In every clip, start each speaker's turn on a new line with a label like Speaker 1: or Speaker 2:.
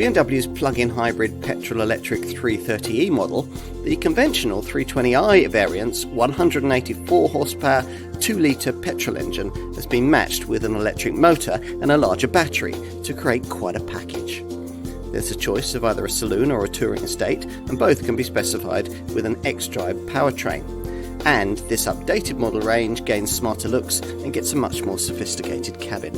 Speaker 1: BMW's plug-in hybrid petrol-electric 330e model, the conventional 320i variant's 184 horsepower 2-litre petrol engine has been matched with an electric motor and a larger battery to create quite a package. There's a choice of either a saloon or a touring estate, and both can be specified with an xDrive powertrain. And this updated model range gains smarter looks and gets a much more sophisticated cabin.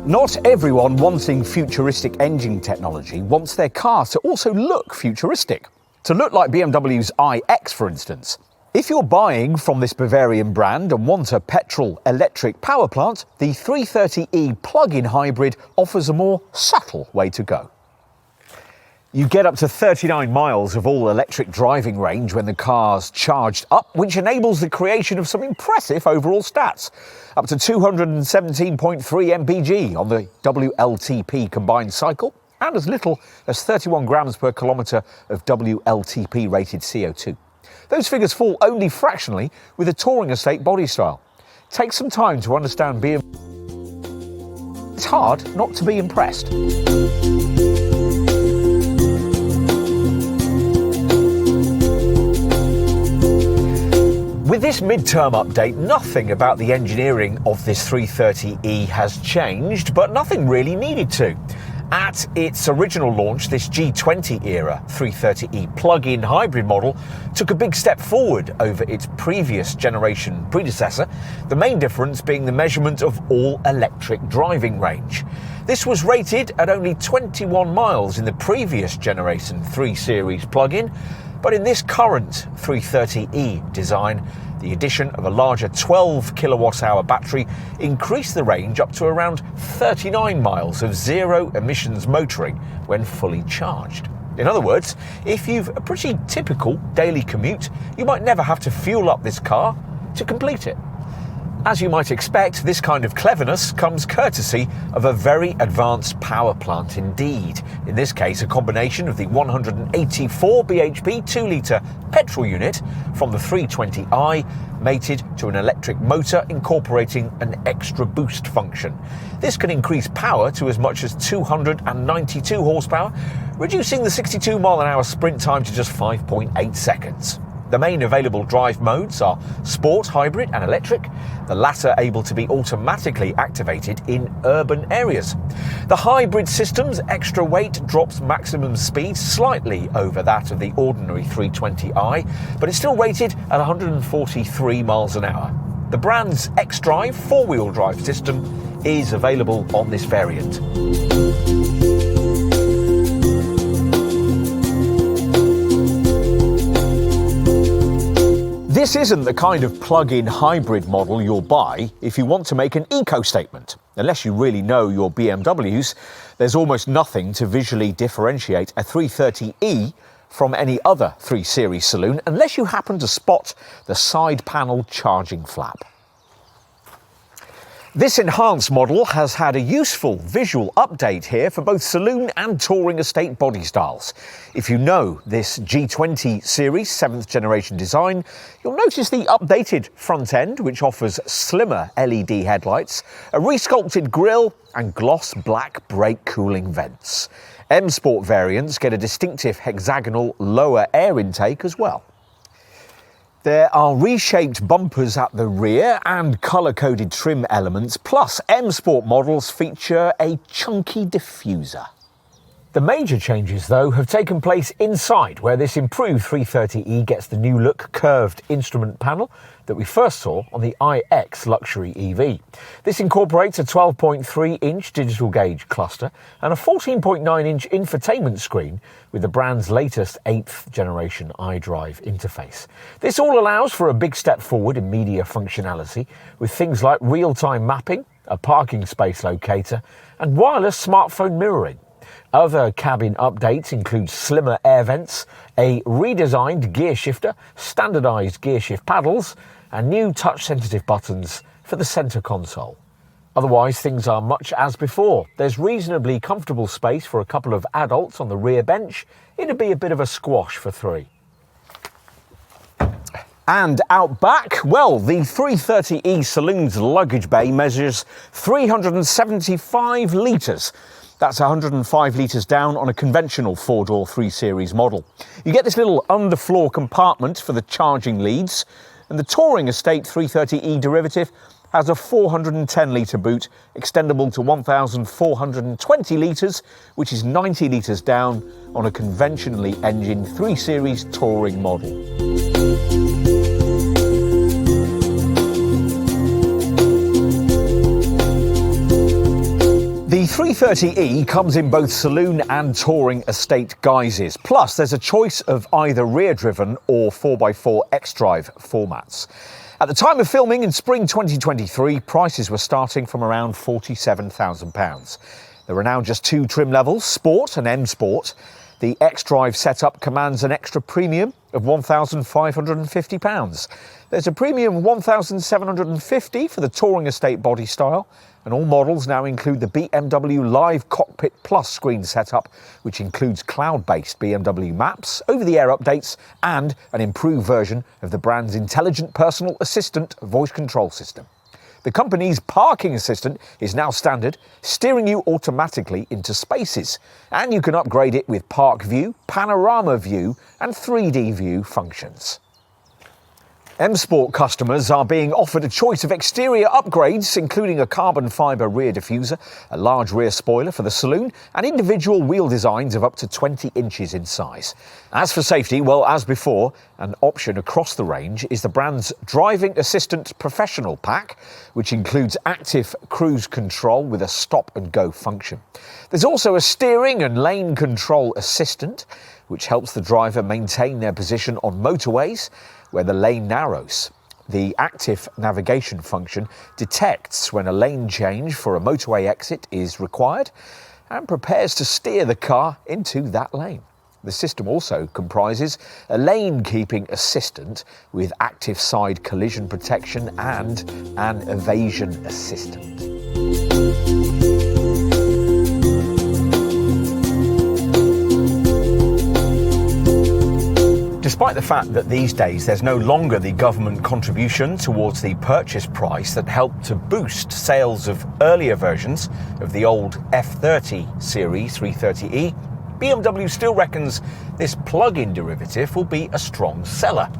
Speaker 2: Not everyone wanting futuristic engine technology wants their car to also look futuristic. To look like BMW's iX, for instance. If you're buying from this Bavarian brand and want a petrol-electric power plant, the 330e plug-in hybrid offers a more subtle way to go. You get up to 39 miles of all-electric driving range when the car's charged up, which enables the creation of some impressive overall stats. Up to 217.3 mpg on the WLTP combined cycle, and as little as 31 grams per kilometre of WLTP-rated CO2. Those figures fall only fractionally with a touring estate body style. Take some time to understand BMW. It's hard not to be impressed. With this midterm update, nothing about the engineering of this 330e has changed, but nothing really needed to. At its original launch, this G20-era 330e plug-in hybrid model took a big step forward over its previous generation predecessor, the main difference being the measurement of all-electric driving range. This was rated at only 21 miles in the previous generation 3 Series plug-in, but in this current 330e design, the addition of a larger 12 kilowatt-hour battery increased the range up to around 39 miles of zero-emissions motoring when fully charged. In other words, if you've a pretty typical daily commute, you might never have to fuel up this car to complete it. As you might expect, this kind of cleverness comes courtesy of a very advanced power plant indeed. In this case, a combination of the 184 bhp 2-litre petrol unit from the 320i mated to an electric motor incorporating an extra boost function. This can increase power to as much as 292 horsepower, reducing the 62 mile/hour sprint time to just 5.8 seconds. The main available drive modes are Sport, Hybrid and Electric, the latter able to be automatically activated in urban areas. The hybrid system's extra weight drops maximum speed slightly over that of the ordinary 320i, but it's still rated at 143 miles an hour. The brand's xDrive four-wheel drive system is available on this variant. This isn't the kind of plug-in hybrid model you'll buy if you want to make an eco-statement. Unless you really know your BMWs, there's almost nothing to visually differentiate a 330e from any other 3 Series saloon, unless you happen to spot the side panel charging flap. This enhanced model has had a useful visual update here for both saloon and touring estate body styles. If you know this G20 series 7th generation design, you'll notice the updated front end, which offers slimmer LED headlights, a resculpted grille and gloss black brake cooling vents. M Sport variants get a distinctive hexagonal lower air intake as well. There are reshaped bumpers at the rear and colour-coded trim elements, plus M Sport models feature a chunky diffuser. The major changes, though, have taken place inside, where this improved 330e gets the new look curved instrument panel that we first saw on the iX luxury EV. This incorporates a 12.3-inch digital gauge cluster and a 14.9-inch infotainment screen with the brand's latest 8th generation iDrive interface. This all allows for a big step forward in media functionality with things like real-time mapping, a parking space locator and wireless smartphone mirroring. Other cabin updates include slimmer air vents, a redesigned gear shifter, standardised gear shift paddles, and new touch-sensitive buttons for the centre console. Otherwise, things are much as before. There's reasonably comfortable space for a couple of adults on the rear bench. It'd be a bit of a squash for 3. And out back, well, the 330e Saloon's luggage bay measures 375 litres. That's 105 litres down on a conventional 4-door 3 Series model. You get this little underfloor compartment for the charging leads, and the Touring Estate 330e derivative has a 410 litre boot, extendable to 1,420 litres, which is 90 litres down on a conventionally engined 3 Series Touring model. The 330e comes in both Saloon and Touring Estate guises. Plus, there's a choice of either rear-driven or 4x4 xDrive formats. At the time of filming in spring 2023, prices were starting from around £47,000. There are now just 2 trim levels, Sport and M Sport. The xDrive setup commands an extra premium of £1,550. There's a premium £1,750 for the Touring Estate body style, and all models now include the BMW Live Cockpit Plus screen setup, which includes cloud-based BMW maps, over-the-air updates, and an improved version of the brand's intelligent personal assistant voice control system. The company's parking assistant is now standard, steering you automatically into spaces, and you can upgrade it with Park View, Panorama View, and 3D View functions. M Sport customers are being offered a choice of exterior upgrades, including a carbon fibre rear diffuser, a large rear spoiler for the Saloon, and individual wheel designs of up to 20 inches in size. As for safety, well, as before, an option across the range is the brand's Driving Assistant Professional Pack, which includes active cruise control with a stop-and-go function. There's also a steering and lane control assistant, which helps the driver maintain their position on motorways where the lane narrows. The active navigation function detects when a lane change for a motorway exit is required and prepares to steer the car into that lane. The system also comprises a lane-keeping assistant with active side collision protection and an evasion assistant. Despite the fact that these days there's no longer the government contribution towards the purchase price that helped to boost sales of earlier versions of the old F30 series 330e, BMW still reckons this plug-in derivative will be a strong seller.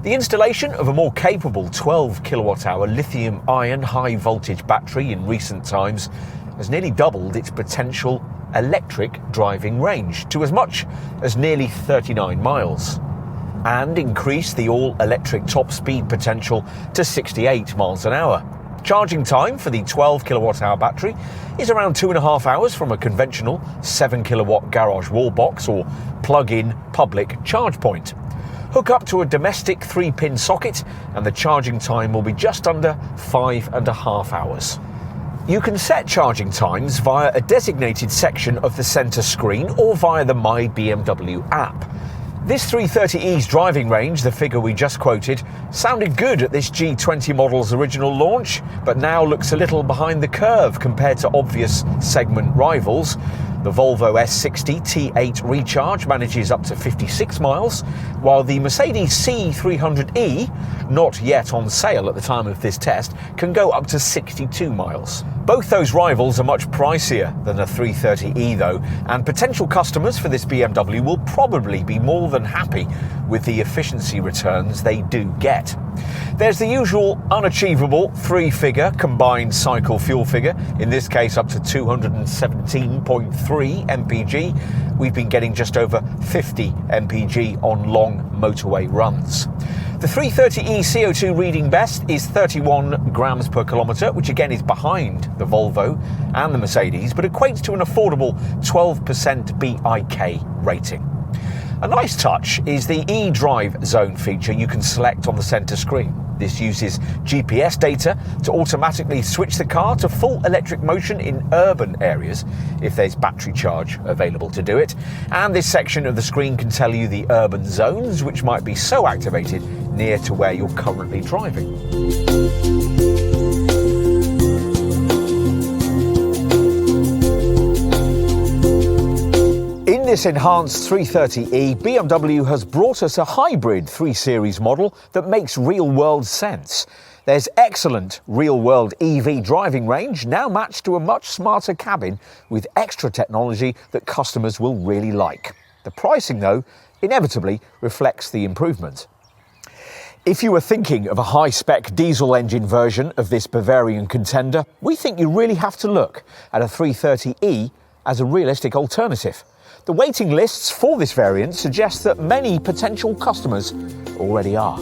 Speaker 2: The installation of a more capable 12 kilowatt-hour lithium-ion high-voltage battery in recent times has nearly doubled its potential electric driving range to as much as nearly 39 miles and increased the all-electric top speed potential to 68 miles an hour. Charging time for the 12 kilowatt-hour battery is around 2.5 hours from a conventional 7 kilowatt garage wall box or plug-in public charge point. Hook up to a domestic 3-pin socket and the charging time will be just under 5.5 hours. You can set charging times via a designated section of the centre screen or via the My BMW app. This 330e's driving range, the figure we just quoted, sounded good at this G20 model's original launch, but now looks a little behind the curve compared to obvious segment rivals. The Volvo S60 T8 Recharge manages up to 56 miles, while the Mercedes C300e, not yet on sale at the time of this test, can go up to 62 miles. Both those rivals are much pricier than a 330e though, and potential customers for this BMW will probably be more than happy with the efficiency returns they do get. There's the usual unachievable 3-figure combined cycle fuel figure, in this case up to 217.3 mpg. We've been getting just over 50 mpg on long motorway runs. The 330e CO2 reading best is 31 grams per kilometre, which again is behind the Volvo and the Mercedes, but equates to an affordable 12% BIK rating. A nice touch is the xDrive zone feature you can select on the centre screen. This uses GPS data to automatically switch the car to full electric motion in urban areas if there's battery charge available to do it. And this section of the screen can tell you the urban zones which might be so activated near to where you're currently driving. In this enhanced 330e, BMW has brought us a hybrid 3 Series model that makes real-world sense. There's excellent real-world EV driving range, now matched to a much smarter cabin with extra technology that customers will really like. The pricing, though, inevitably reflects the improvement. If you were thinking of a high-spec diesel engine version of this Bavarian contender, we think you really have to look at a 330e as a realistic alternative. The waiting lists for this variant suggest that many potential customers already are.